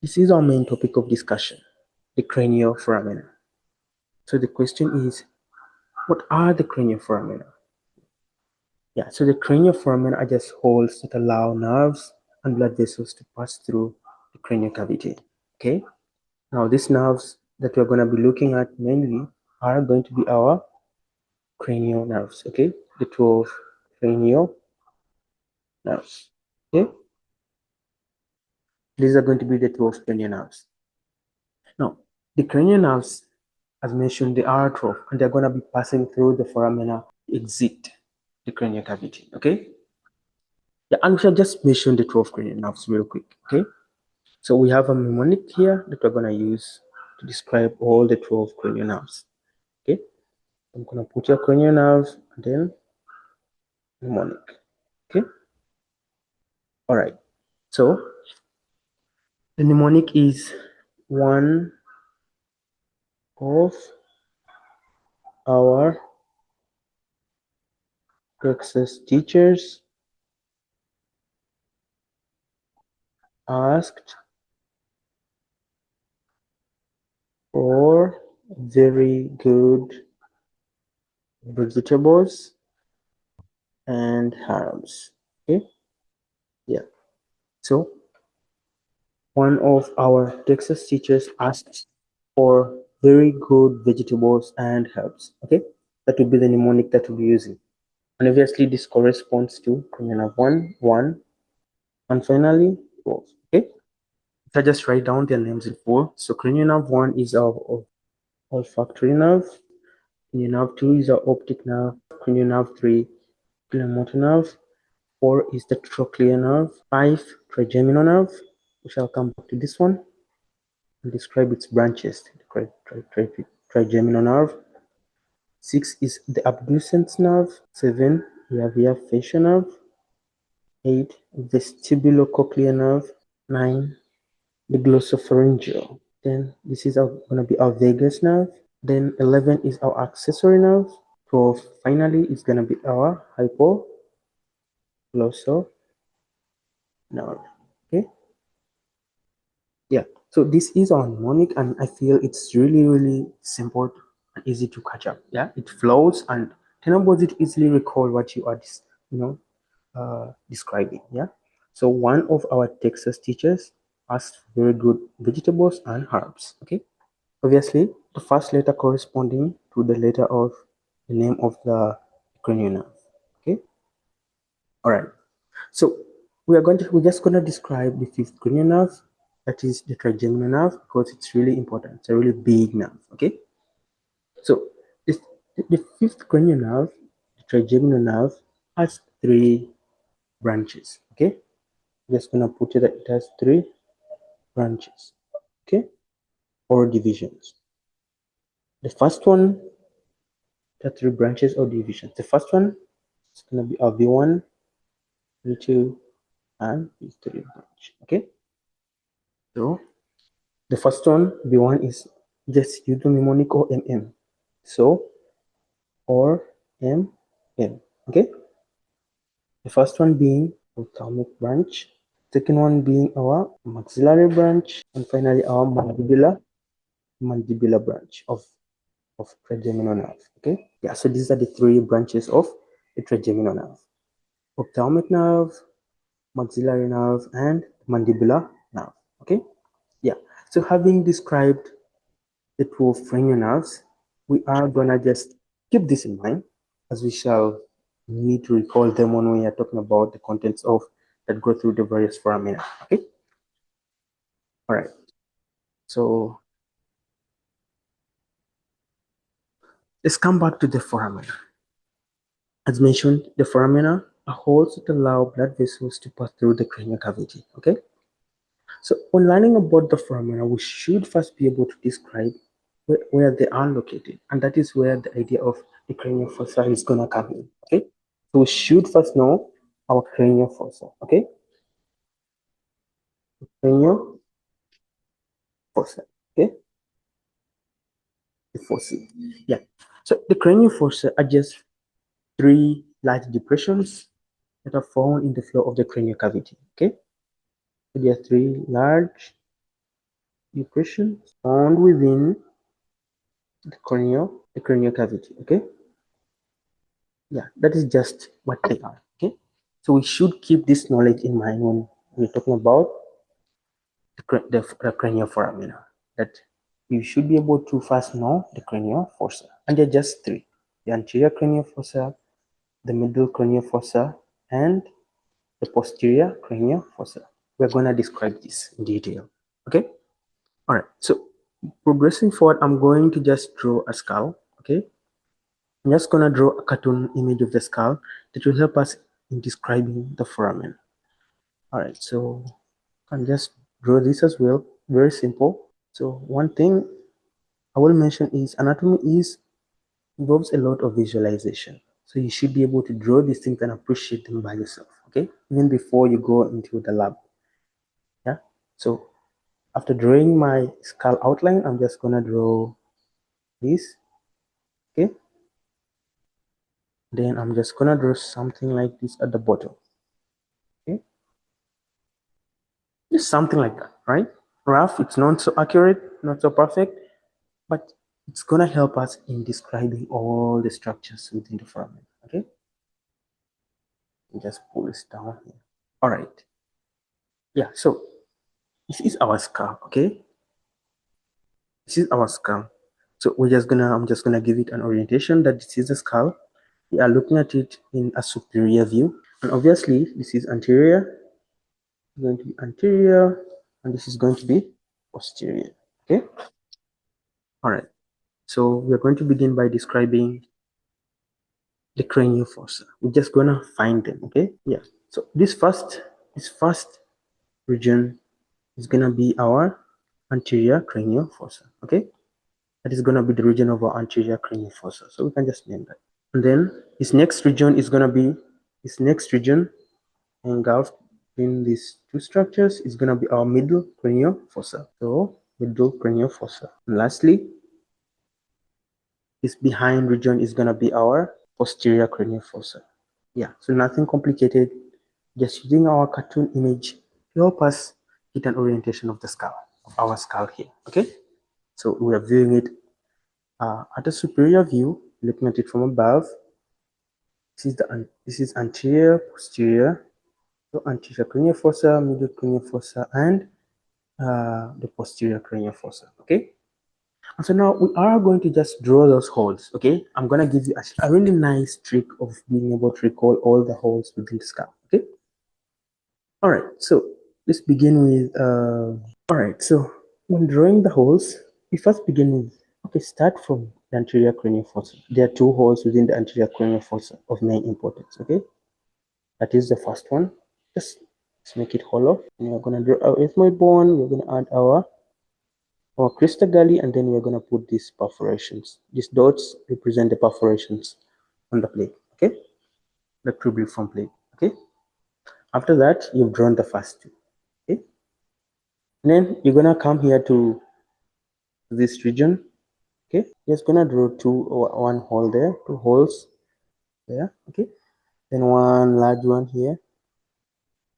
This is our main topic of discussion, the cranial foramina. So the question is, what are the cranial foramina? Yeah, so the cranial foramina are just holes that allow nerves and blood vessels to pass through the cranial cavity. Okay, now these nerves that we're going to be looking at mainly are going to be our cranial nerves. Okay, the 12 cranial nerves. Okay, these are going to be the 12 cranial nerves. Now, the cranial nerves, as mentioned, they are 12 and they're going to be passing through the foramina to exit the cranial cavity. Okay, yeah, and we shall just mention the 12 cranial nerves real quick. Okay, so we have a mnemonic here that we're going to use to describe all the 12 cranial nerves. Okay, I'm going to put your cranial nerves and then mnemonic. Okay, all right, so the mnemonic is one of our Texas teachers asked for very good vegetables and herbs. Okay, yeah, so one of our Texas teachers asked for very good vegetables and herbs. Okay, that would be the mnemonic that we'll be using, and obviously this corresponds to cranial 1, and finally 12. Okay, if I just write down their names in full, so cranial nerve 1 is our olfactory nerve, cranial nerve 2 is our optic nerve, cranial nerve 3 motor nerve, 4 is the trochlear nerve, 5 trigeminal nerve. We shall come back to this one and describe its branches. Trigeminal nerve. 6 is the abducens nerve. 7 we have here facial nerve. 8 vestibulocochlear nerve. 9 the glossopharyngeal. Then this is gonna be our vagus nerve. Then 11 is our accessory nerve. 12 finally is gonna be our hypoglossal nerve. Okay, yeah, so this is our mnemonic and I feel it's really simple and easy to catch up. Yeah, it flows and Tenable it easily recall what you are describing. Yeah, so one of our Texas teachers asked for very good vegetables and herbs. Okay, obviously the first letter corresponding to the letter of the name of the cranial nerve. Okay, all right, so we're just gonna describe the fifth cranial nerve, that is the trigeminal nerve, because it's really important. It's a really big nerve. Okay, so this, the fifth cranial nerve, the trigeminal nerve, has 3 branches. Okay, I'm just gonna put it that it has 3 branches. Okay, or divisions. The first one, the 3 branches or divisions. The first one is gonna be a V1, V2, and V3 branch. Okay, so the first one, V1, is just use the mnemonic or MM. So, or MM. Okay? The first one being ophthalmic branch, second one being our maxillary branch, and finally our mandibular branch of trigeminal nerve. Okay? Yeah, so these are the 3 branches of the trigeminal nerve. Ophthalmic nerve, maxillary nerve, and mandibular nerve. Okay? Yeah. So having described the 12 cranial nerves, we are gonna just keep this in mind as we shall need to recall them when we are talking about the contents of that go through the various foramina. Okay. All right. So let's come back to the foramina. As mentioned, the foramina are holes that allow blood vessels to pass through the cranial cavity. Okay. So when learning about the foramina, we should first be able to describe where they are located, and that is where the idea of the cranial fossa is gonna come in. Okay, so we should first know our cranial fossa. Okay, cranial fossa. Okay, the fossa. Yeah. So the cranial fossa are just 3 large depressions that are found in the floor of the cranial cavity. Okay, so there are 3 large depression found within the cranial cavity. Okay, yeah, that is just what they are. Okay, so we should keep this knowledge in mind when we're talking about the cranial foramina, that you should be able to first know the cranial fossa, and there are just three: the anterior cranial fossa, the middle cranial fossa, and the posterior cranial fossa. We're going to describe this in detail. Okay, all right, so progressing forward, I'm going to just draw a skull. Okay, I'm just going to draw a cartoon image of the skull that will help us in describing the foramen. All right, so I can just draw this as well. Very simple. So one thing I will mention is anatomy involves a lot of visualization. So you should be able to draw these things and appreciate them by yourself. Okay, even before you go into the lab. Yeah. So after drawing my skull outline, I'm just gonna draw this. Okay. Then I'm just gonna draw something like this at the bottom. Okay. Just something like that, right? Rough. It's not so accurate, not so perfect, but it's gonna help us in describing all the structures within the foramen. Okay. Just pull this down here. All right. Yeah. So this is our skull. Okay. This is our skull. So I'm just gonna give it an orientation that this is the skull. We are looking at it in a superior view, and obviously this is anterior, going to be anterior, and this is going to be posterior. Okay. All right. So we're going to begin by describing the cranial fossa. We're just gonna find them. Okay. Yeah. So this first region is gonna be our anterior cranial fossa. Okay. That is gonna be the region of our anterior cranial fossa. So we can just name that. And then this next region is gonna be engulfed in these two structures is gonna be our middle cranial fossa. So middle cranial fossa. And lastly, this behind region is gonna be our posterior cranial fossa. Yeah, so nothing complicated, just using our cartoon image to help us get an orientation of the skull, of our skull here. Okay, so we are viewing it at a superior view, looking at it from above. This is anterior, posterior, so anterior cranial fossa, middle cranial fossa, and the posterior cranial fossa. Okay, and so now we are going to just draw those holes. Okay, I'm gonna give you a really nice trick of being able to recall all the holes within the skull. Okay, all right, so let's begin with all right, so when drawing the holes, we first begin with, okay, start from the anterior cranial fossa. There are two holes within the anterior cranial fossa of main importance. Okay, that is the first one. Just make it hollow. And we're gonna draw our ethmoid bone. We're gonna add our crista galli, and then we're gonna put these perforations. These dots represent the perforations on the plate. Okay, the tubuliform plate. Okay. After that, you've drawn the first two. Okay, and then you're gonna come here to this region. Okay, just gonna draw one hole there, two holes there. Okay, then one large one here.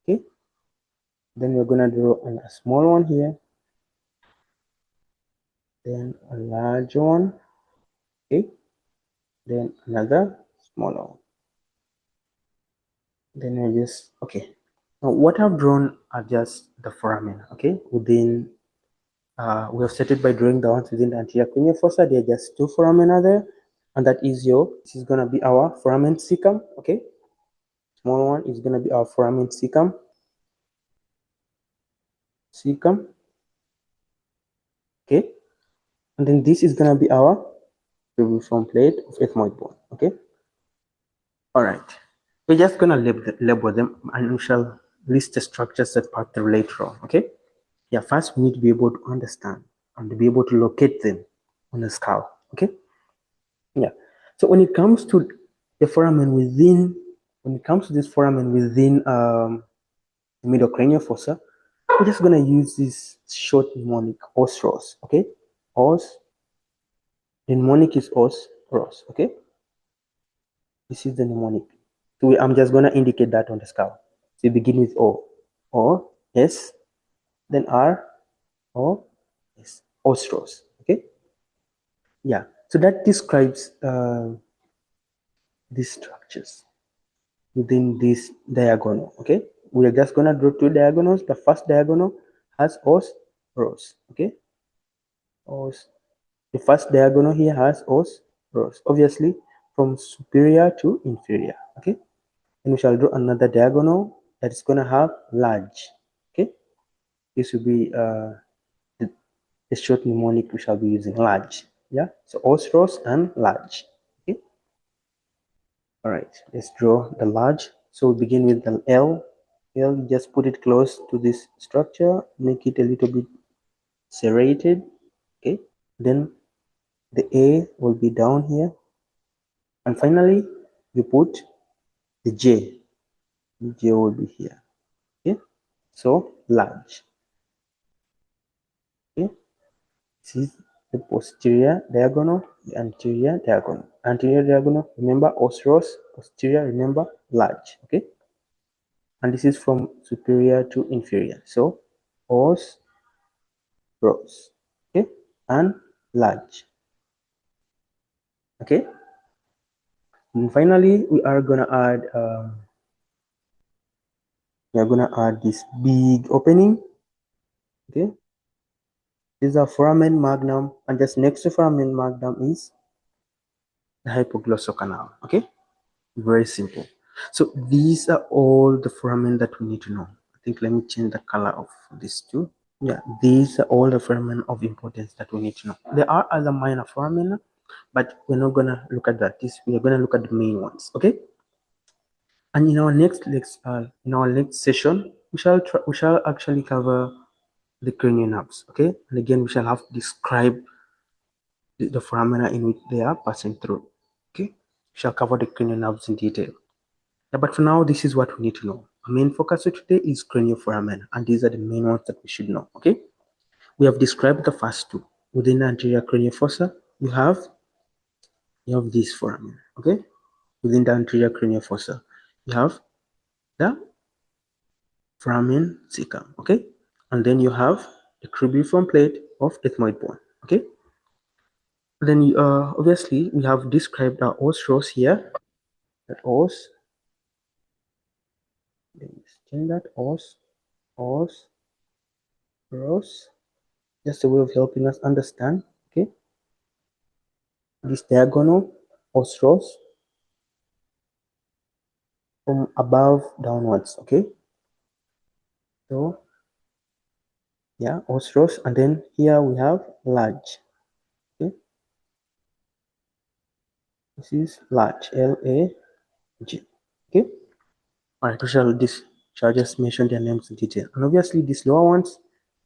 Okay, then we're gonna draw a small one here, then a large one. Okay, then another smaller one. Then I just, okay, now what I've drawn are just the foramina. Okay, within we have started by drawing the ones within the anterior cranial fossa. There are just two foramina there, and this is gonna be our foramen cecum. Okay, small one is gonna be our foramen cecum. Okay, and then this is gonna be our tubuliform plate of ethmoid bone. Okay, all right, we're just gonna label them, and we shall list the structures that part them later on. Okay, yeah, first we need to be able to understand and to be able to locate them on the skull. Okay, yeah, so when it comes to the foramen within, this foramen within the middle cranial fossa, we're just gonna use this short mnemonic, os ros. Okay, os. The mnemonic is os ros. Okay, this is the mnemonic. So I'm just gonna indicate that on the skull. So you begin with O, O, S, then R, O, os. Okay, yeah. So that describes these structures within this diagonal. Okay, we are just gonna draw two diagonals. The first diagonal has os, ros. Okay, os. The first diagonal here has os, ros. Obviously, from superior to inferior. Okay, and we shall draw another diagonal that is gonna have large. Okay, this will be the, the short mnemonic we shall be using, large. Yeah, so os, ros, and large. Okay, all right. Let's draw the large. So we begin with the L. L, just put it close to this structure, make it a little bit serrated. Okay, then the A will be down here, and finally you put the J. The J will be here. Okay, so large. Okay, this is the posterior diagonal, the anterior diagonal. Anterior diagonal, remember os, ros. Posterior, remember large. Okay, and this is from superior to inferior. So os, ros. Okay, and large. Okay, and finally we are gonna add this big opening. Okay, this is a foramen magnum, and just next to foramen magnum is the hypoglossal canal. Okay, very simple. So these are all the foramen that we need to know. I think let me change the color of these two. Yeah, these are all the foramen of importance that we need to know. There are other minor foramen, but we're not gonna look at that. We're gonna look at the main ones. Okay. And in our next session, we shall actually cover the cranial nerves. Okay, and again we shall have to describe the foramina in which they are passing through. Okay, we shall cover the cranial nerves in detail. Yeah, but for now, this is what we need to know. Our main focus for today is cranial foramina, and these are the main ones that we should know. Okay, we have described the first two. Within the anterior cranial fossa, you have this foramen. Okay, within the anterior cranial fossa, you have the foramen cecum. Okay, and then you have the cribriform plate of ethmoid bone. Okay, then obviously we have described our os, ros here. That os, let me change that os, ros. Just a way of helping us understand. Okay, this diagonal os, ros from above downwards. Okay, so yeah, os, ros, and then here we have large. Okay, this is large, L-A-G. Okay, all right, shall just mention their names in detail. And obviously these lower ones,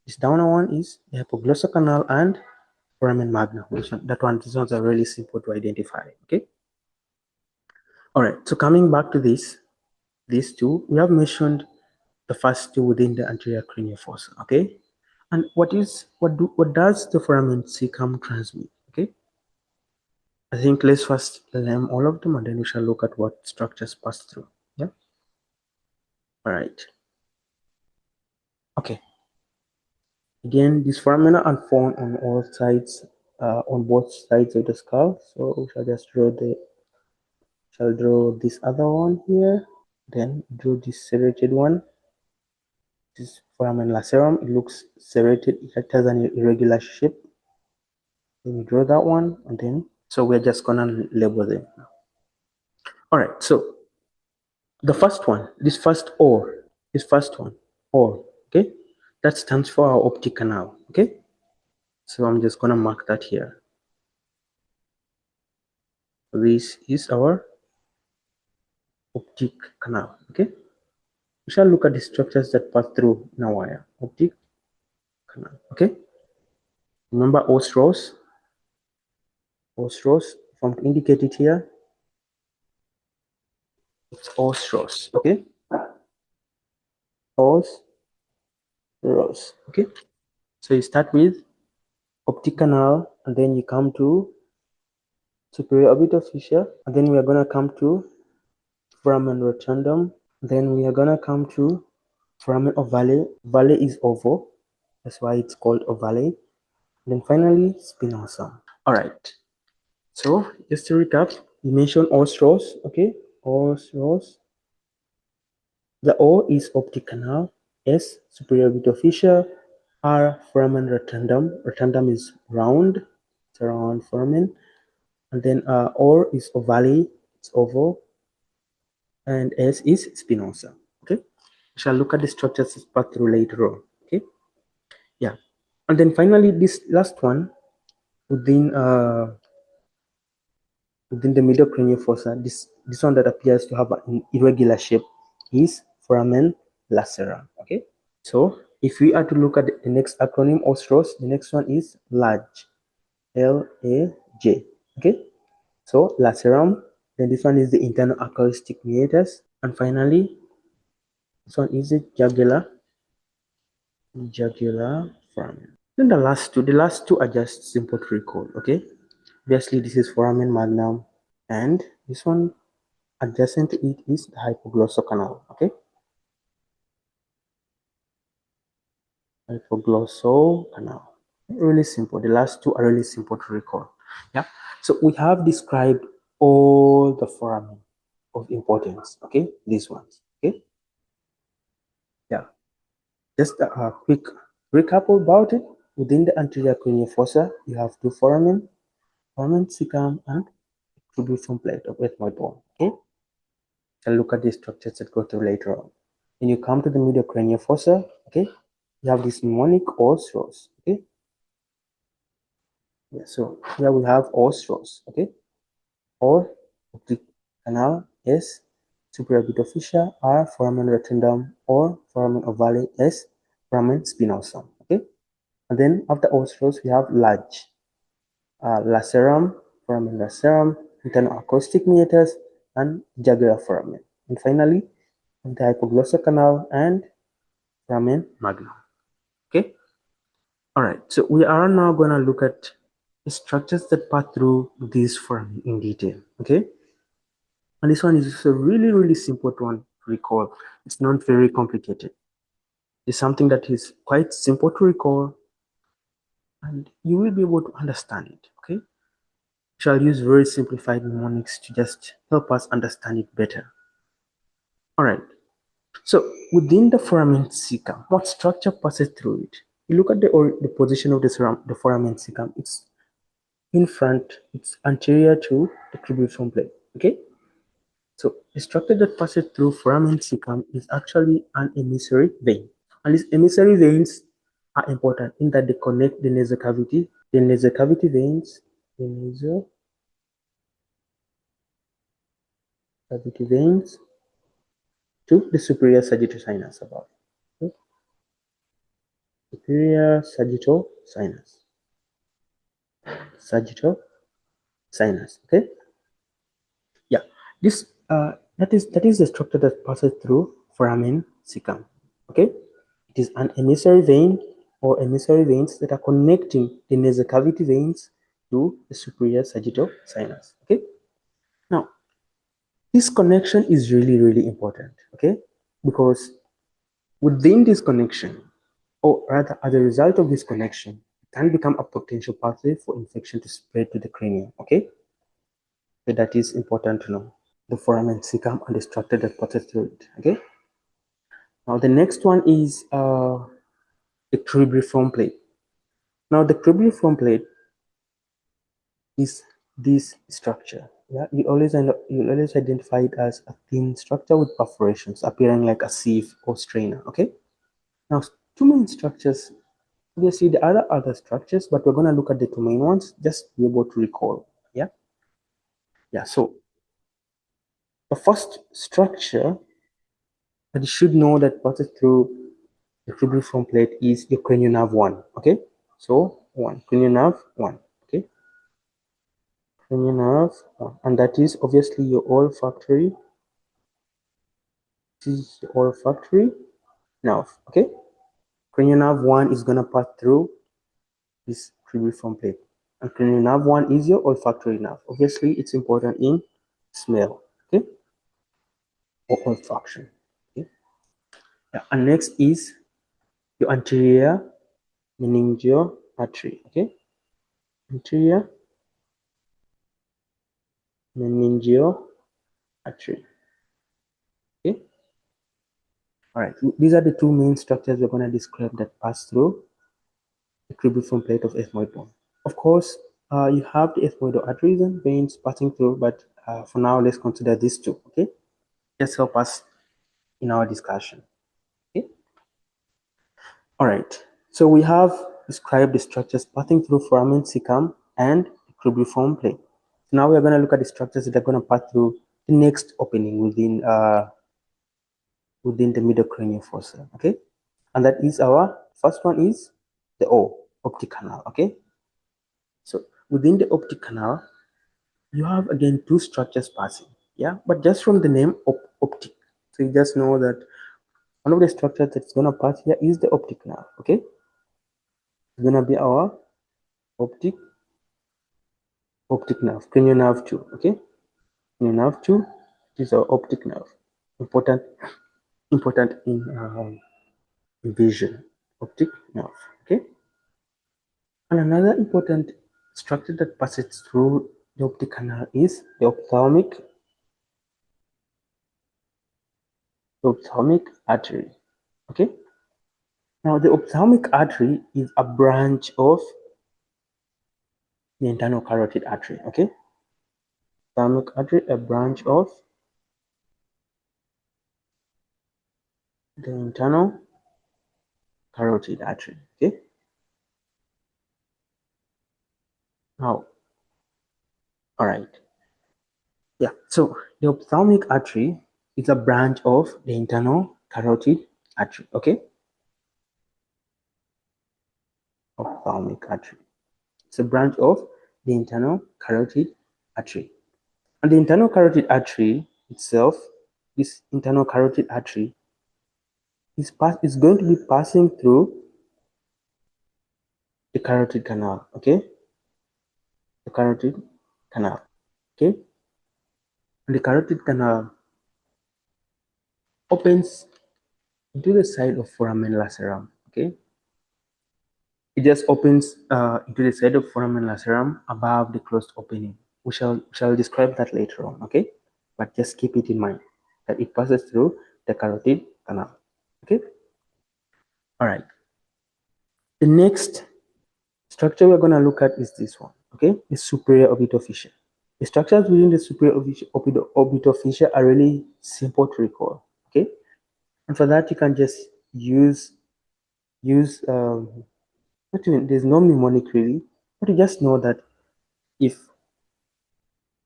this downer one is the hypoglossal canal and foramen magnum. These ones are really simple to identify. Okay, all right, so coming back to these two, we have mentioned the first two within the anterior cranial fossa. Okay, and what does the foramen cecum transmit? Okay, I think let's first learn all of them, and then we shall look at what structures pass through. Yeah, all right. Okay, again, these foramina are found on all sides, on both sides of the skull. So we shall just draw this other one here, then draw this serrated one. This foramen lacerum, it looks serrated, it has an irregular shape. Then we draw that one, and then so we're just gonna label them now. All right, so the first one, this first one, or, okay, that stands for our optic canal. Okay, so I'm just gonna mark that here. This is our optic canal. Okay, we shall look at the structures that pass through in a wire. Optic canal. Okay, remember os, ros, if I'm to indicate it here, it's os, ros. Okay, os, ros. Okay, so you start with optic canal, and then you come to superior orbital fissure, and then we are gonna come to foramen rotundum, then we are gonna come to foramen ovale. Vale is oval, that's why it's called ovale. then finally spinosum. All right. So just to recap, we mentioned ostros. Okay, ostros. The O is optic canal, S superior vito fissure, R foramen rotundum. Rotundum is round, it's a round foramen, and then O is ovale, it's oval, and S is spinosa. Okay, we shall look at the structures part through later on. Okay, yeah, and then finally this last one within within the middle cranial fossa, this one that appears to have an irregular shape is foramen lacerum. Okay. So if we are to look at the next acronym OSTROS, the next one is LAJ, L-A-J. Okay, so lacerum. Then this one is the internal acoustic meatus, and finally this one is the jugular foramen. Then the last two are just simple to recall. Okay, obviously this is foramen magnum, and this one adjacent to it is the hypoglossal canal. Okay, hypoglossal canal. Really simple. The last two are really simple to recall. Yeah. So we have described all the foramen of importance. Okay, these ones. Okay. Yeah. Just a quick recap about it. Within the anterior cranial fossa, you have two foramen, foramen cecum and tubular plate of ethmoid bone. Okay. I'll look at the structures that go through later on. When you come to the medial cranial fossa, okay, you have this mnemonic ostros. Okay. Yeah. So here we have ostros. Okay. Or optic canal, S superior vito fissure, R foramen rotundum, or foramen ovale, S foramen spinosum. Okay, and then after ostros we have large lacerum, foramen lacerum, internal acoustic meatus, and jugular foramen, and finally the hypoglossal canal and foramen magnum. Okay, all right. So we are now going to look at the structures that pass through these foramen in detail. Okay. And this one is just a really, really simple one to recall. It's not very complicated. It's something that is quite simple to recall and you will be able to understand it. Okay. We shall use very simplified mnemonics to just help us understand it better. All right. So within the foramen cecum, what structure passes through it? You look at the position of the foramen cecum. It's in front. It's anterior to the cubiform plate. Okay. So the structure that passes through foramen cecum is actually an emissary vein. And these emissary veins are important in that they connect the nasal cavity veins, the nasal cavity veins to the superior sagittal sinus above. Okay? Superior sagittal sinus. Sagittal sinus. Okay? Yeah. This that is the structure that passes through foramen cecum. Okay? It is an emissary vein or emissary veins that are connecting the nasal cavity veins to the superior sagittal sinus. Okay. Now, this connection is really, really important. Okay, because within this connection, or rather, as a result of this connection, it can become a potential pathway for infection to spread to the cranium. Okay, so that is important to know. The foramen cecum and the structure that passes through it. Okay. Now, the next one is the cribriform plate. Now, the cribriform plate is this structure. Yeah, you always identify it as a thin structure with perforations appearing like a sieve or strainer. Okay. Now, two main structures. Obviously, there are other structures, but we're going to look at the two main ones just to be able to recall. Yeah. Yeah. So the first structure that you should know that passes through the cribriform plate is your cranial nerve 1. Okay. So one cranial nerve 1. Okay. Cranial nerve 1, and that is obviously your olfactory. This is the olfactory nerve. Okay. Cranial nerve 1 is going to pass through this cribriform plate. And cranial nerve 1 is your olfactory nerve. Obviously, it's important in smell, okay, or olfaction. Okay. Yeah. And next is your anterior meningeal artery. Okay, anterior meningeal artery. Okay, all right. These are the two main structures we're going to describe that pass through the cribriform plate of ethmoid bone. Of course, you have the ethmoidal arteries and veins passing through, but for now, let's consider these two. Okay, just help us in our discussion. Okay, all right. So we have described the structures passing through foramen cecum and the cribriform plate. So now we are going to look at the structures that are going to pass through the next opening within the middle cranial fossa. Okay, and that is our first one is the optic canal. Okay, so within the optic canal, you have again two structures passing. Yeah, but just from the name optic, so you just know that one of the structures that's going to pass here is the optic nerve. Okay, it's going to be our optic nerve, cranial nerve 2. Okay, cranial nerve 2 is our optic nerve. Important in vision. Optic nerve. Okay, and another important structure that passes through the optic canal is the ophthalmic artery. Okay, now the ophthalmic artery is a branch of the internal carotid artery. Okay, ophthalmic artery, a branch of the internal carotid artery. Okay, now, all right. Yeah, so the ophthalmic artery is a branch of the internal carotid artery. Okay, ophthalmic artery. It's a branch of the internal carotid artery. And the internal carotid artery itself, this internal carotid artery is going to be passing through the carotid canal. Okay, the carotid canal. Okay, and the carotid canal opens into the side of foramen lacerum. Okay, it just opens into the side of foramen lacerum above the closed opening. We shall describe that later on. Okay, but just keep it in mind that it passes through the carotid canal. Okay, all right. The next structure we're going to look at is this one. Okay, the superior orbital fissure. The structures within the superior orbital fissure are really simple to recall. Okay, and for that you can just use not even, there's no mnemonic really, but you just know that if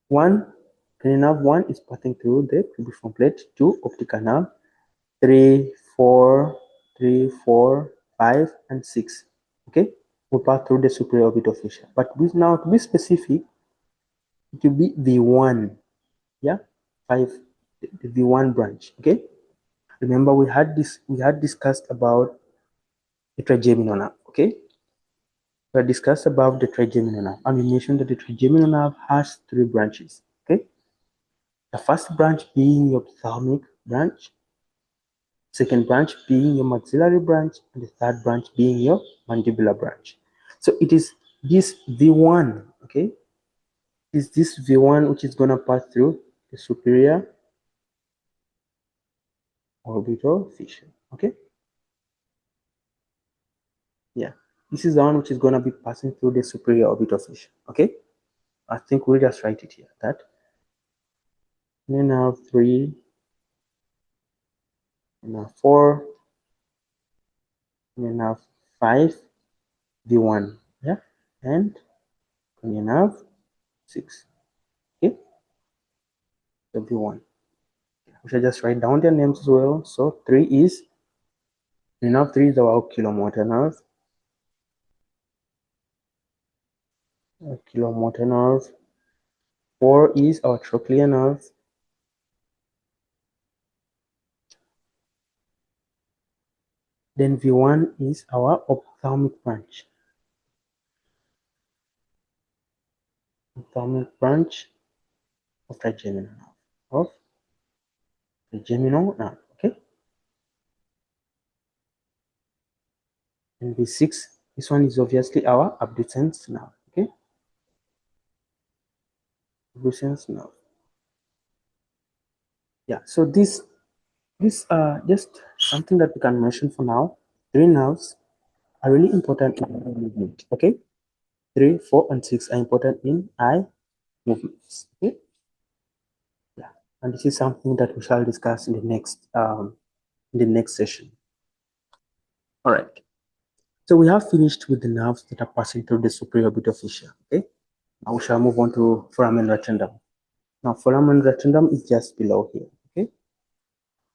one cranial nerve 1 is passing through the cribriform plate, 2 optic nerve, 3, 4, 3, 4, 5, and 6. Okay, will pass through the superior orbital fissure. But now to be specific, it will be V1. Yeah, 5, the V1 branch. Okay, remember we had discussed about the trigeminal nerve. Okay, we had discussed about the trigeminal nerve, and we mentioned that the trigeminal nerve has 3 branches. Okay, the first branch being your ophthalmic branch, second branch being your maxillary branch, and the third branch being your mandibular branch. So it is this V1, okay, is this V1 which is going to pass through the superior orbital fissure. Okay, yeah, this is the one which is going to be passing through the superior orbital fissure. Okay, I think we'll just write it here, that. And then now 3, and now 4, and then now 5, V1, yeah, and then now 6. Okay, so V1. We should just write down their names as well. So 3 is, nerve 3 is our oculomotor nerve. Oculomotor nerve. 4 is our trochlear nerve. Then V1 is our ophthalmic branch. Ophthalmic branch of trigeminal nerve. Of trigeminal nerve. Okay. And V6 This one is obviously our abducens nerve. Okay, abducens nerve. Yeah. So this just something that we can mention for now. Three nerves are really important in eye movement. Okay, 3, 4, and 6 are important in eye movements. Okay, yeah, and this is something that we shall discuss in the next session. All right. So we have finished with the nerves that are passing through the superior orbital fissure. Okay, now we shall move on to foramen retundum. Now, foramen retundum is just below here. Okay,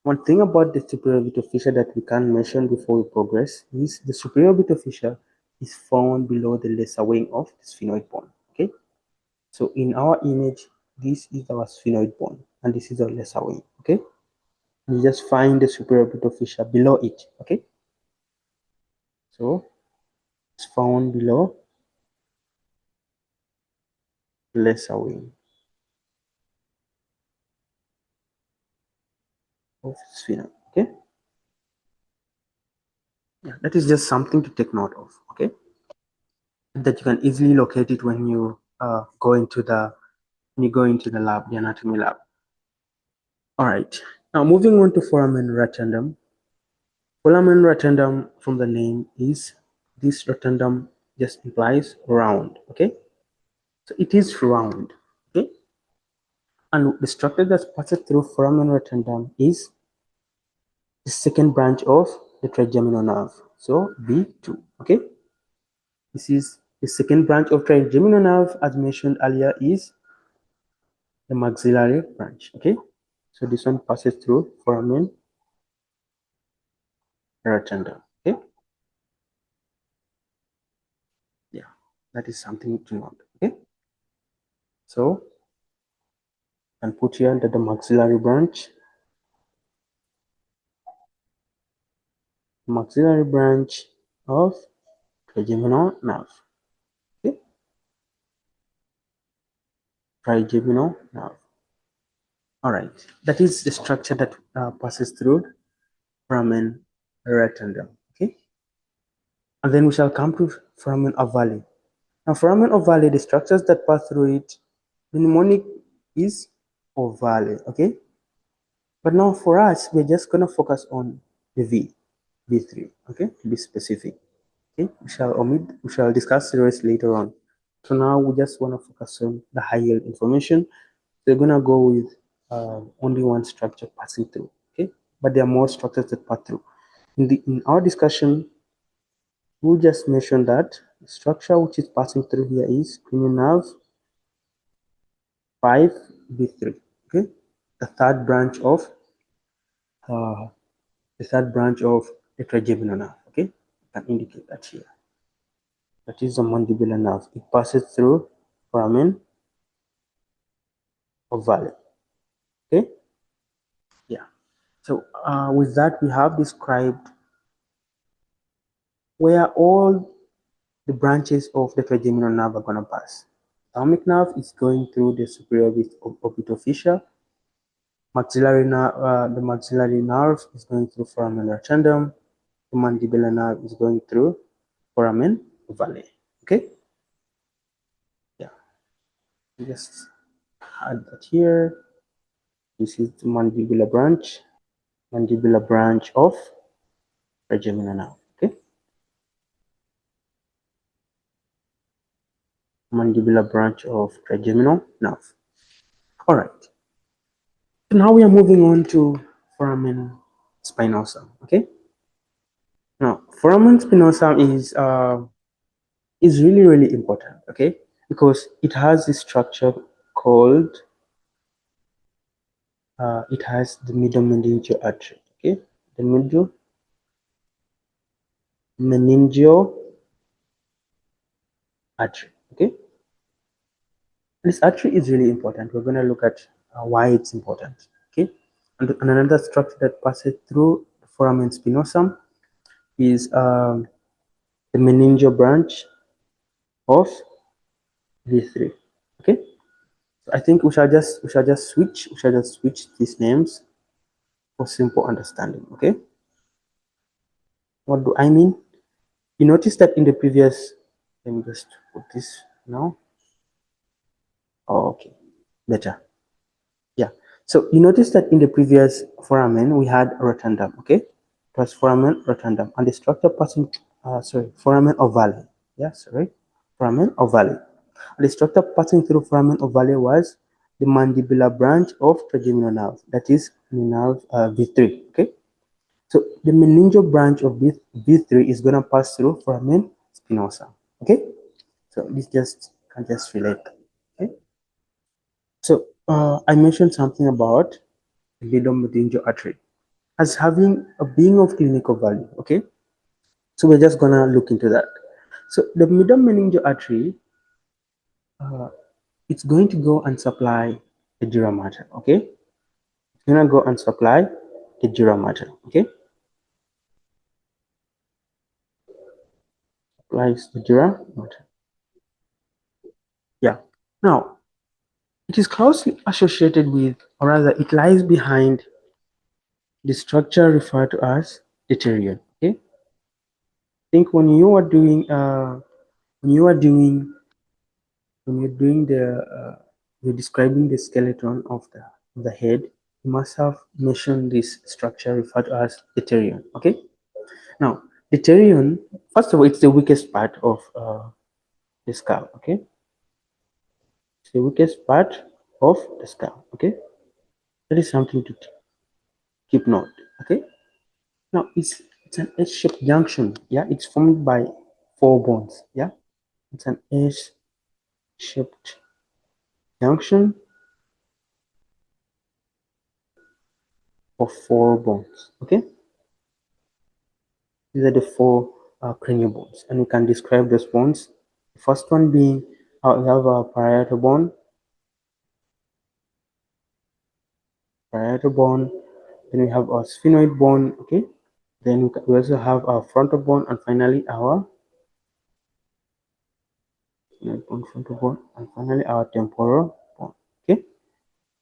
one thing about the superior orbital fissure that we can mention before we progress is the superior orbital fissure is found below the lesser wing of the sphenoid bone. Okay, so in our image, this is our sphenoid bone and this is our lesser wing. Okay, and you just find the superior orbital fissure below it. Okay, so it's found below the lesser wing of sphenoid. Okay, yeah, that is just something to take note of. Okay, that you can easily locate it when you go into the lab, the anatomy lab. All right. Now moving on to foramen rotundum. Foramen rotundum, from the name, is this rotundum just implies round. Okay, so it is round. Okay, and the structure that passes through foramen rotundum is the second branch of the trigeminal nerve. So B2. Okay, this is the second branch of trigeminal nerve, as mentioned earlier, is the maxillary branch. Okay, so this one passes through foramen rotundum. Okay, yeah, that is something to note. Okay, so I can put here under the maxillary branch of trigeminal nerve. Okay, trigeminal nerve. All right, that is the structure that passes through foramen rotundum. Okay, and then we shall come to foramen ovale. Now, foramen ovale, the structures that pass through it, the mnemonic is ovale. Okay, but now for us, we're just gonna focus on the V3. Okay, to be specific. Okay, we shall discuss the rest later on. So now we just want to focus on the high yield information. So we're gonna go with only one structure passing through. Okay, but there are more structures that pass through. In our discussion, we just mentioned that the structure which is passing through here is cranial nerve 5B3. Okay, the third branch of uh, the trigeminal nerve. Okay, I can indicate that here. That is the mandibular nerve. It passes through foramen ovale. Okay, yeah. So with that, we have described where all the branches of the trigeminal nerve are going to pass. Thalamic nerve is going through the superior orbital fissure. The maxillary nerve is going through foramen rotundum. The mandibular nerve is going through foramen ovale. Okay, yeah. Just add that here. This is the mandibular branch of trigeminal nerve. Okay, mandibular branch of trigeminal nerve. All right. So now we are moving on to foramen spinosum. Okay. Now, foramen spinosum is really important. Okay, because it has this structure called it has the middle meningeal artery. Okay, the middle meningeal artery. Okay, this artery is really important. We're going to look at why it's important. Okay, and another structure that passes through the foramen spinosum is the meningeal branch of V3. Okay, so I think we shall just switch these names for simple understanding. Okay, what do I mean? You notice that in the previous, let me just put this now. Oh, okay, better. Yeah. So you notice that in the previous foramen we had rotundum. Okay, it was foramen rotundum, and the structure passing, foramen ovale. Yeah, sorry, foramen ovale. And the structure passing through foramen ovale was the mandibular branch of trigeminal nerve, that is nerve V3. Okay, so the meningeal branch of V3 is gonna pass through foramen spinosa. Okay, so this just can just relate. Okay, so I mentioned something about the middle artery as having a being of clinical value. Okay, so we're just gonna look into that. So the middle meningeal artery, uh, it's going to go and supply the dura mater. Okay, it's gonna go and supply the dura mater. Okay, supplies the dura mater. Yeah. Now it is closely associated with, or rather, it lies behind the structure referred to as the pterion. Okay, think when you are doing when you're doing you're describing the skeleton of the head, you must have mentioned this structure referred to as the pterion. Okay, now the pterion, first of all, it's the weakest part of the skull. Okay, it's the weakest part of the skull. Okay, that is something to keep note. Okay, now it's an H-shaped junction. Yeah, it's formed by four bones. Yeah, it's an H-shaped junction of four bones. Okay, these are the four cranial bones, and we can describe those bones. The first one being, we have a parietal bone, then we have a sphenoid bone. Okay, then we also have our frontal bone, and finally our frontal bone, and finally our temporal bone. Okay,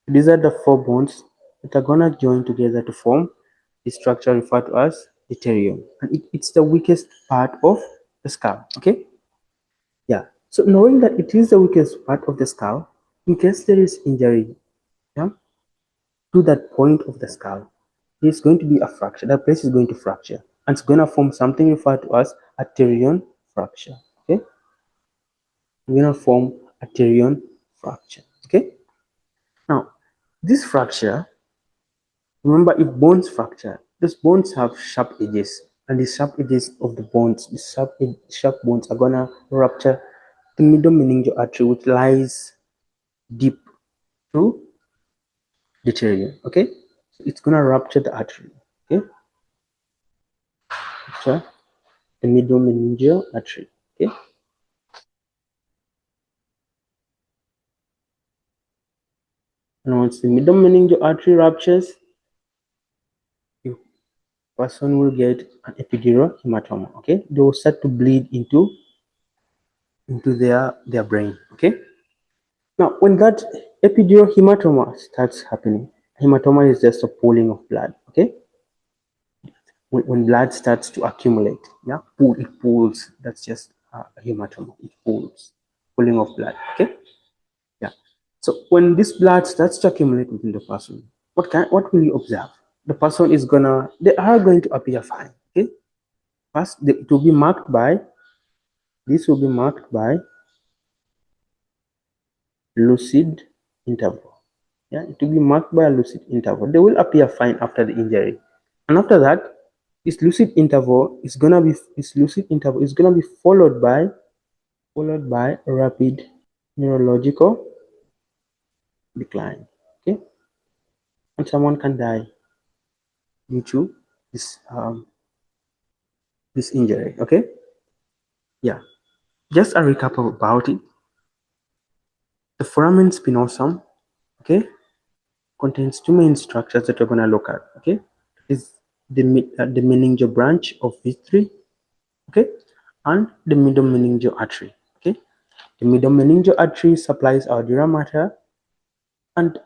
these are the four bones that are gonna join together to form the structure referred to as the pterion, and it's the weakest part of the skull. Okay, yeah. So knowing that it is the weakest part of the skull, in case there is injury, yeah, to that point of the skull, there's going to be a fracture. That place is going to fracture, and it's going to form something referred to as a pterion fracture. Okay, we're going to form a pterion fracture. Okay. Now, this fracture, remember, if bones fracture, those bones have sharp edges, and the sharp edges of the bones, sharp bones are gonna rupture the middle meningeal artery, which lies deep through the pterion. Okay, so it's gonna rupture the artery. Okay, rupture the middle meningeal artery. Okay, and once the middle meningeal artery ruptures, the person will get an epidural hematoma. Okay, they will start to bleed into their brain. Okay, now when that epidural hematoma starts happening, hematoma is just a pooling of blood. Okay, when blood starts to accumulate, yeah, it pools. That's just a hematoma. It pools, pooling of blood. Okay, yeah. So when this blood starts to accumulate within the person, what will you observe? The person is gonna, they are going to appear fine. Okay, first it will be marked by, this will be marked by lucid interval. Yeah, it will be marked by a lucid interval. They will appear fine after the injury, and after that, this lucid interval is gonna be followed by rapid neurological decline. Okay, and someone can die due to this injury. Okay, yeah. Just a recap about it. The foramen spinosum, okay, contains two main structures that we're gonna look at. Okay, is the meningeal branch of V3. Okay, and the middle meningeal artery. Okay, the middle meningeal artery supplies our dura mater, and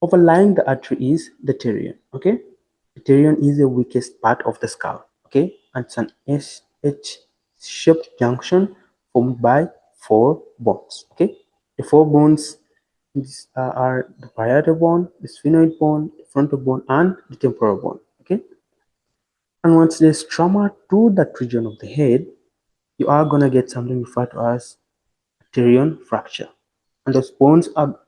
overlying the artery is the pterion. Okay, the pterion is the weakest part of the skull. Okay, and it's an shaped junction formed by four bones. Okay, the four bones are the parietal bone, the sphenoid bone, the frontal bone, and the temporal bone. Okay, and once there's trauma to that region of the head, you are gonna get something referred to as pterion fracture, and those bones are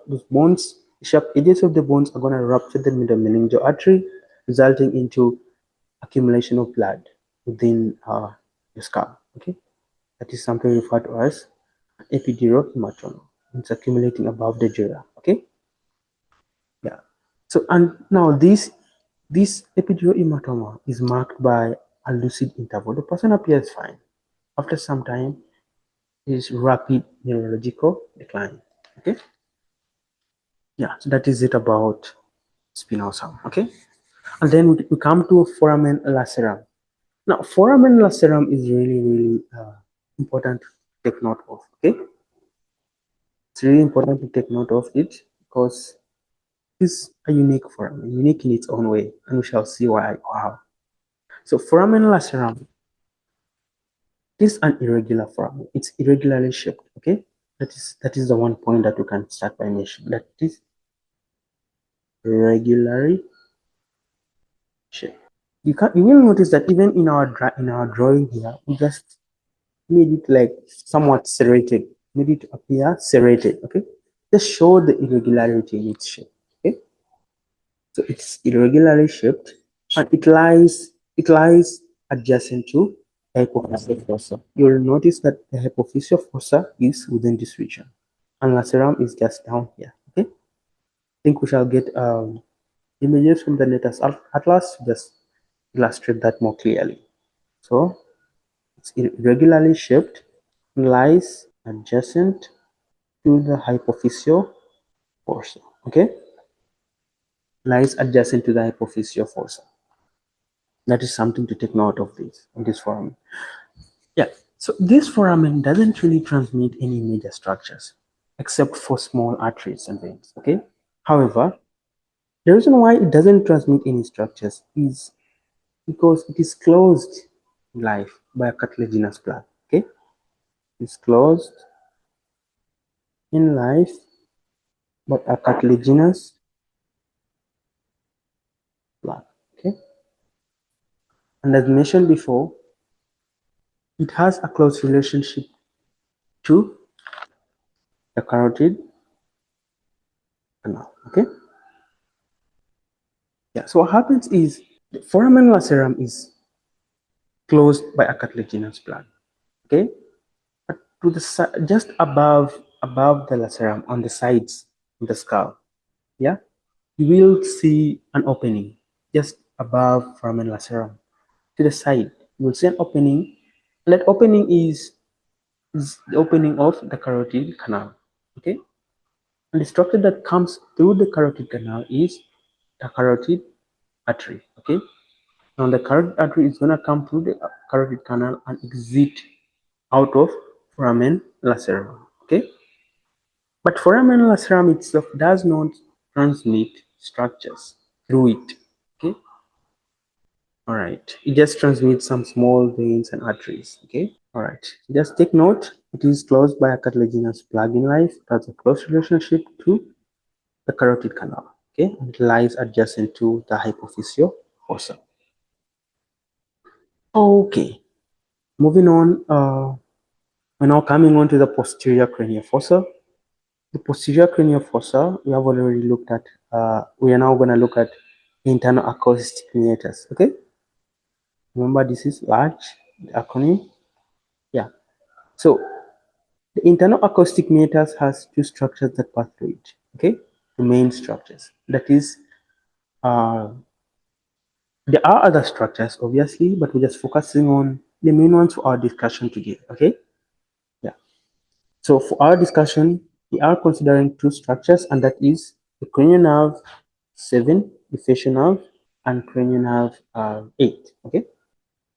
those bones, the sharp edges of the bones are gonna rupture the middle meningeal artery, resulting into accumulation of blood within the skull. Okay, that is something referred to as epidural hematoma. It's accumulating above the dura. Okay, yeah. So and now this epidural hematoma is marked by a lucid interval. The person appears fine. After some time, is rapid neurological decline. Okay, yeah. So that is it about spinosum. Okay, and then we come to foramen lacerum. Now, foramen lacerum is really important to take note of. Okay, it's really important to take note of it because it's a unique foramen, unique in its own way, and we shall see why or how. So, foramen lacerum is an irregular foramen. It's irregularly shaped. Okay, that is the one point that you can start by mentioning. That is regularly shaped. You will notice that even in our drawing here, we just made it like somewhat serrated, made it appear serrated. Okay, just show the irregularity in its shape. Okay, so it's irregularly shaped and it lies adjacent to the hypophyseal fossa. You'll notice that the hypophyseal fossa is within this region and lacerum is just down here. Okay, I think we shall get images from the latest atlas to just illustrate that more clearly. So it's irregularly shaped and lies adjacent to the hypophyseal fossa. Okay, lies adjacent to the hypophyseal fossa. That is something to take note of this in this foramen. Yeah. So this foramen doesn't really transmit any major structures except for small arteries and veins. Okay. However, the reason why it doesn't transmit any structures is because it is closed in life by a cartilaginous plug. Okay. It's closed in life by a cartilaginous plug. Okay. And as mentioned before, it has a close relationship to the carotid canal. Okay. Yeah. So what happens is the foramen lacerum is closed by a cartilaginous plug. Okay. But to the just above the lacerum on the sides of the skull, yeah, you will see an opening just above foramen lacerum. To the side, you will see an opening, and that opening is the opening of the carotid canal. Okay, and the structure that comes through the carotid canal is the carotid artery. Okay, now the carotid artery is gonna come through the carotid canal and exit out of foramen lacerum. Okay, but foramen lacerum itself does not transmit structures through it. Okay, all right, it just transmits some small veins and arteries. Okay, all right, just take note, it is closed by a cartilaginous plug in life. It has a close relationship to the carotid canal. Okay, and it lies adjacent to the hypophyseal fossa. Okay, moving on, we're now coming on to the posterior cranial fossa. The posterior cranial fossa, we have already looked at. We are now going to look at internal acoustic meatus. Okay, remember this is large, the acronym. Yeah. So the internal acoustic meatus has two structures that pass through it. Okay, the main structures. That is, there are other structures, obviously, but we're just focusing on the main ones for our discussion today. Okay. Yeah. So for our discussion, we are considering two structures, and that is the cranial nerve 7, the facial nerve, and cranial nerve 8. Okay,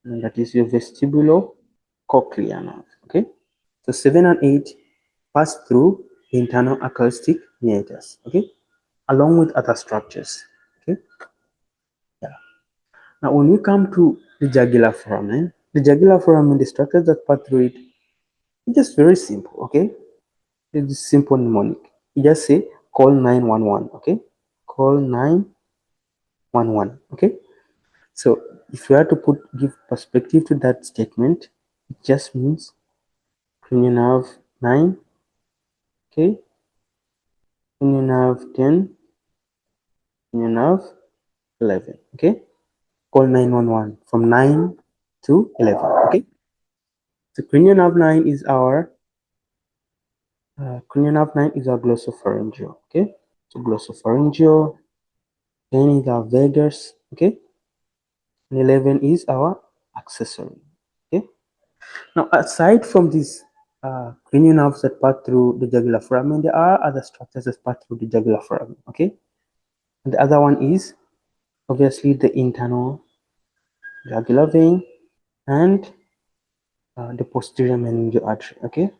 and that is your vestibulocochlear nerve. Okay, so 7 and 8 pass through the internal acoustic meatus. Okay, along with other structures. Okay, yeah. Now when we come to the jugular foramen, The jugular foramen, the structures that pass through it, it's just very simple, okay? It's simple mnemonic. You just say call 911, okay? Call 911, okay? So if you have to give perspective to that statement, it just means cranial nerve 9, okay? Cranial nerve 10, cranial nerve 11, okay? Call 911 from 9 to 11, okay? So cranial nerve 9 is our glossopharyngeal, okay? So glossopharyngeal, 10 is our vagus, okay? And 11 is our accessory, okay? Now, aside from these cranial nerves that pass through the jugular foramen, there are other structures that pass through the jugular foramen, okay? And the other one is obviously the internal jugular vein and the posterior meningeal artery, okay?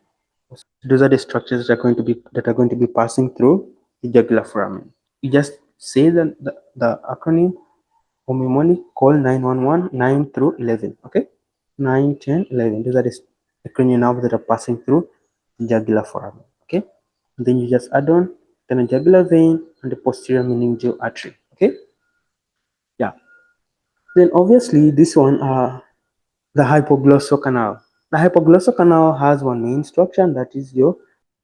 Those are the structures that are going to be passing through the jugular foramen. You just say the acronym or mnemonic, call 911, 9 through 11, okay? 9, 10, 11. Those are the cranial nerves that are passing through the jugular foramen, okay? And then you just add on the jugular vein and the posterior meningeal artery, okay? Yeah. Then obviously this one the hypoglossal canal. The hypoglossal canal has one main structure, and that is the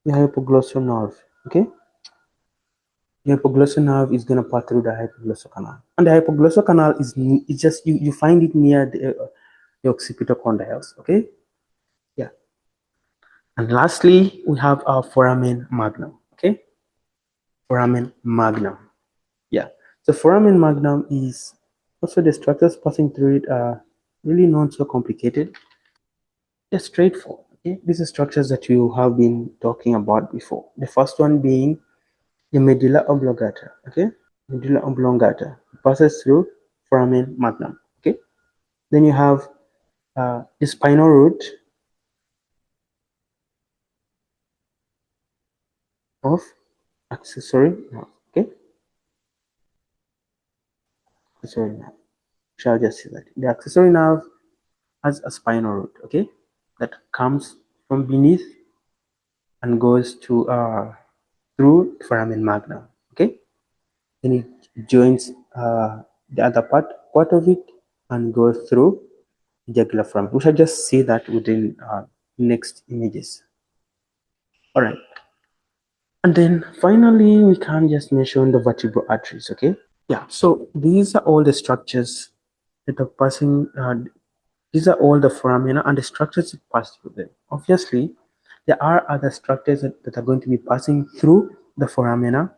hypoglossal nerve, okay? The hypoglossal nerve is going to pass through the hypoglossal canal, and the hypoglossal canal is it's just you find it near the occipital condyles, okay? Yeah. And lastly, we have our foramen magnum, okay? Foramen magnum. Yeah. So foramen magnum is also the structures passing through it are really not so complicated. They're straightforward. Okay? These are structures that you have been talking about before. The first one being the medulla oblongata. Okay? Medulla oblongata passes through foramen magnum. Okay? Then you have the spinal root of accessory nerve. Okay? Accessory nerve. Shall just see that. The accessory nerve has a spinal root, okay? That comes from beneath and goes to through foramen magnum. Okay? Then it joins the other part of it and goes through jugular foramen. We shall just see that within next images. All right. And then finally, we can just mention the vertebral arteries, okay? Yeah, so these are all the structures that are passing, these are all the foramina and the structures that pass through them. Obviously, there are other structures that are going to be passing through the foramina,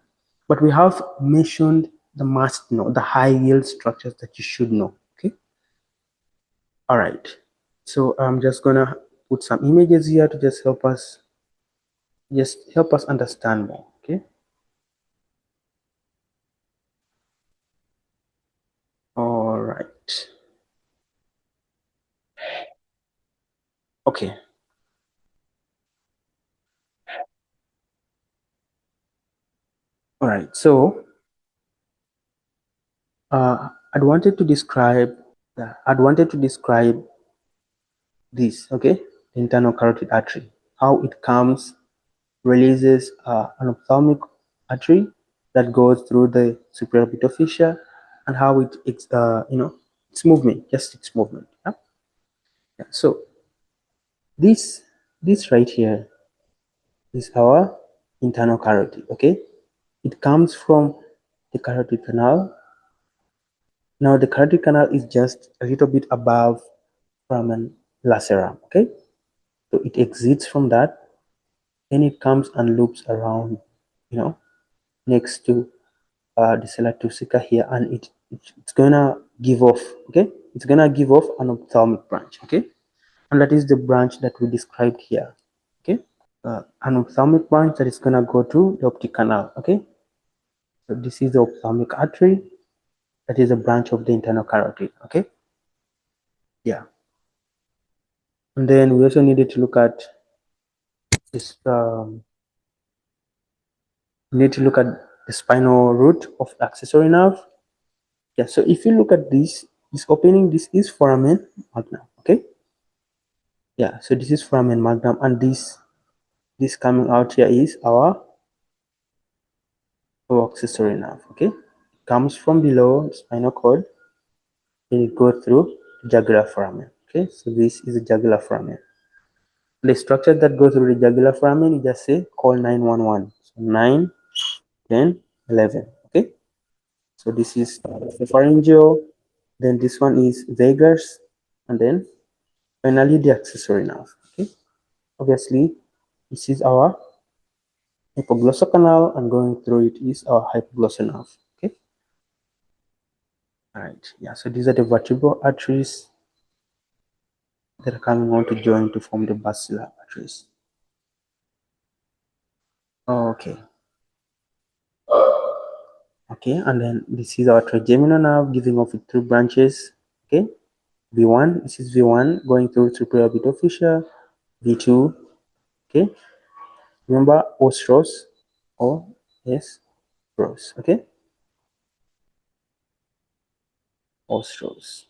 but we have mentioned the must know, the high yield structures that you should know, okay? All right, so I'm just gonna put some images here to just help us understand more, okay? All right, okay. All right, so I'd wanted to describe this, okay? Internal carotid artery, how it comes, releases an ophthalmic artery that goes through the supraorbital fissure, and how it's its movement, just its movement. Yeah? Yeah. So this right here is our internal carotid, okay? It comes from the carotid canal. Now the carotid canal is just a little bit above foramen lacerum, okay? So it exits from that, then it comes and loops around, next to the sella tussica here, and it's gonna give off, okay? It's gonna give off an ophthalmic branch, okay? And that is the branch that we described here, okay? An ophthalmic branch that is gonna go to the optic canal, okay? So this is the ophthalmic artery. That is a branch of the internal carotid, okay? Yeah. And then we also needed to look at this. We need to look at the spinal root of the accessory nerve. Yeah. So if you look at this opening, this is foramen magnum, okay? Yeah, so this is foramen magnum, and this coming out here is our accessory nerve. Okay, comes from below spinal cord, and it goes through jugular foramen. Okay, so this is the jugular foramen. The structure that goes through the jugular foramen, you just say call 911. So 9, 10, 11. Okay, so this is the pharyngeal, then this one is vagus, and then finally the accessory nerve. Okay, obviously this is our hypoglossal canal, and going through it is our hypoglossal nerve. Okay, all right, yeah, so these are the vertebral arteries that are coming on to join to form the basilar arteries. Okay, okay, and then this is our trigeminal nerve giving off its 3 branches. Okay, V1, this is V1 going through supraorbital fissure. V2, okay, remember ostros or yes, pros. Okay, ostros.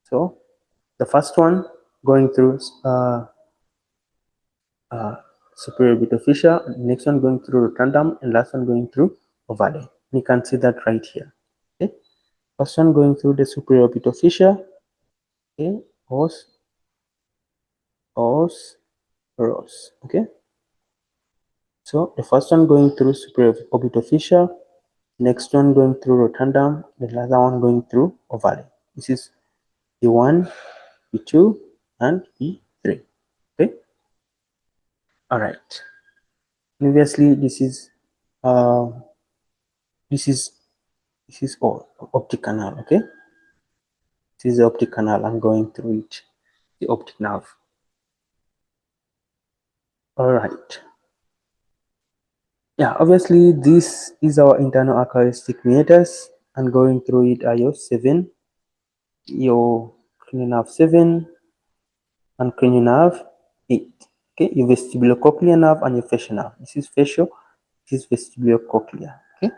So the first one going through uh, supraorbital fissure, next one going through rotundum, and last one going through ovale. You can see that right here. Okay, first one going through the supraorbital fissure. Okay, os, ros. Okay, so the first one going through supraorbital fissure, next one going through rotundum, the other one going through ovale. This is V1, V2, and V3. Okay, all right. Obviously, uh, this is this is all optic canal. Okay, this is the optic canal. I'm going through it, the optic nerve. All right. Yeah, obviously this is our internal acoustic meatus, and going through it are your 7, your cranial nerve 7, and cranial nerve 8. Okay, your vestibulocochlear nerve and your facial nerve. This is facial, this is vestibulocochlear. Okay,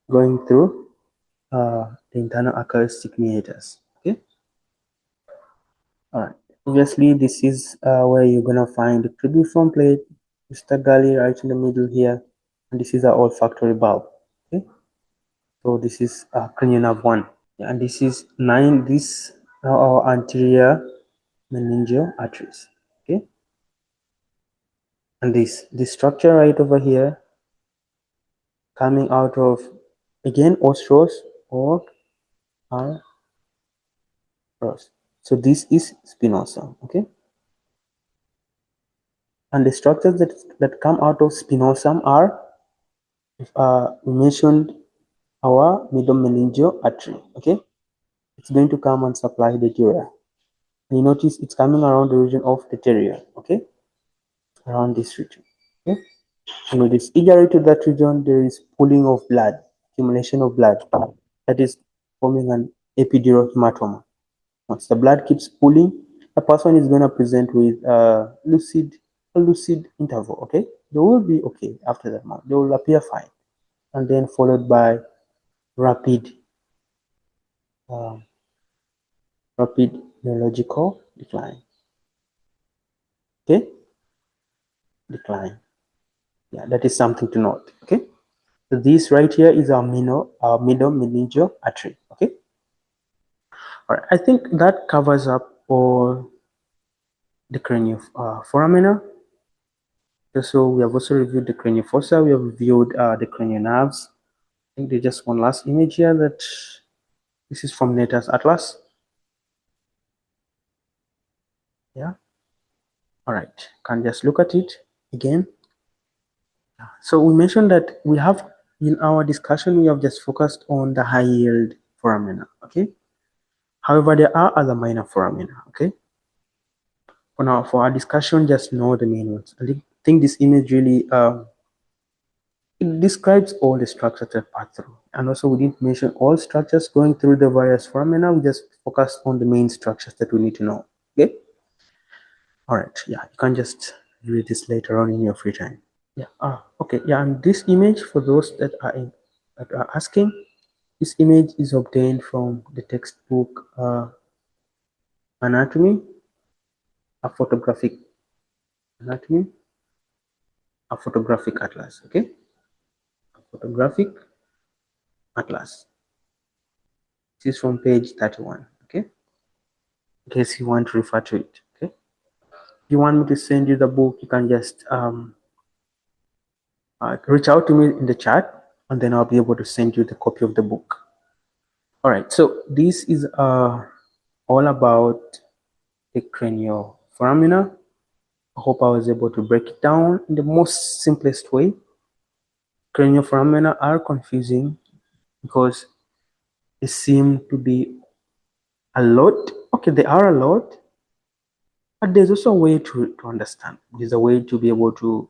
going through the internal acoustic meatus. Okay, all right. Obviously, this is where you're gonna find the cribriform plate, Mr. Gully right in the middle here, and this is our olfactory bulb. Okay, so this is cranial nerve 1. Yeah, and this is 9. This are our anterior meningeal arteries. Okay, and this structure right over here coming out of again ostros or are ros. So this is spinosum. Okay, and the structures that come out of spinosum are we mentioned our middle meningeal artery. Okay, it's going to come and supply the dura. And you notice it's coming around the region of the terrier. Okay, around this region. Okay, and with this injury to that region, there is pooling of blood, accumulation of blood, that is forming an epidural hematoma. Once the blood keeps pooling, the person is going to present with a lucid interval. Okay, they will be okay after that month. They will appear fine, and then followed by rapid, um, rapid neurological decline. Okay, decline. Yeah, that is something to note. Okay, so this right here is our middle meningeal artery. Okay, all right. I think that covers up all the cranial foramina. So we have also reviewed the cranial fossa. We have reviewed the cranial nerves. I think there's just one last image here that this is from Netter's Atlas. Yeah. All right. Can just look at it again. So we mentioned that we have in our discussion we have just focused on the high yield foramina. Okay. However, there are other minor foramina. Okay. For now, for our discussion, just know the main ones. I think this image really it describes all the structures that pass through. And also we didn't mention all structures going through the various foramina. We just focused on the main structures that we need to know. Okay. All right. Yeah. You can just read this later on in your free time. Yeah. Okay. Yeah. And this image, for those that are asking, this image is obtained from the textbook anatomy, a photographic anatomy, a photographic atlas. Okay, a photographic atlas. This is from page 31. Okay, in case you want to refer to it. Okay, if you want me to send you the book, you can just reach out to me in the chat, and then I'll be able to send you the copy of the book. All right, so this is all about the cranial foramina. I hope I was able to break it down in the most simplest way. Cranial foramina are confusing because they seem to be a lot. Okay, they are a lot, but there's also a way to understand. There's a way to be able to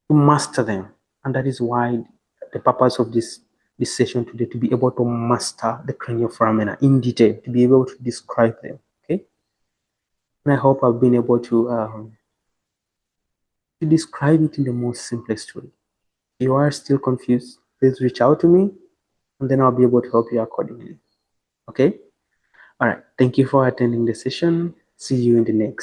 master them, and that is why the purpose of this session today, to be able to master the cranial foramina in detail, to be able to describe them. Okay, and I hope I've been able to describe it in the most simplest way. If you are still confused, please reach out to me, and then I'll be able to help you accordingly. Okay, all right, thank you for attending the session. See you in the next.